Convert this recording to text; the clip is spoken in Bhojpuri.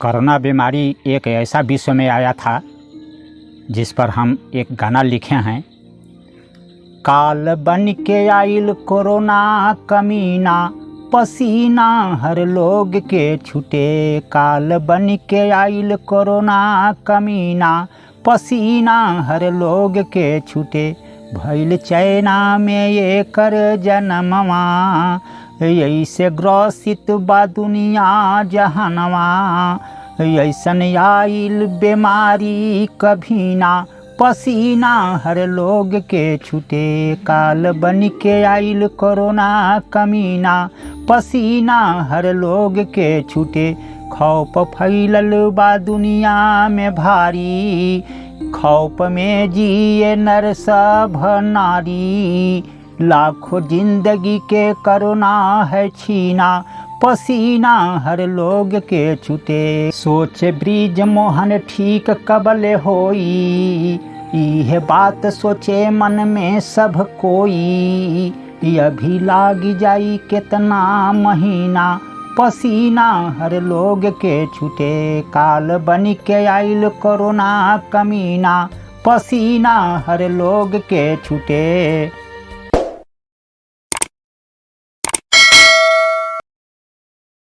कोरोना बीमारी एक ऐसा विश्व में आया था जिस पर हम एक गाना लिखे हैं। काल बन के आइल कोरोना कमीना, पसीना हर लोग के छूटे। काल बन के आइल कोरोना कमीना, पसीना हर लोग के छूटे। भइल चाइना में ये कर जनमवा, ऐसे ग्रसित बा दुनिया जहनवा। ऐसन आइल बीमारी कभी ना, पसीना हर लोग के छूटे। काल बन के आइल कोरोना कमीना, पसीना हर लोग के छूटे। खौफ फैलल बा दुनिया में भारी, खौफ में जिए नर सब नारी। लाखों जिंदगी के कोरोना है छीना, पसीना हर लोग के छूटे। सोचे ब्रिज मोहन ठीक कबले होई, यह बात सोचे मन में सब कोई। अभी लाग जाई कितना महीना, पसीना हर लोग के छूटे। काल बन के आइल कोरोना कमीना, पसीना हर लोग के छूटे।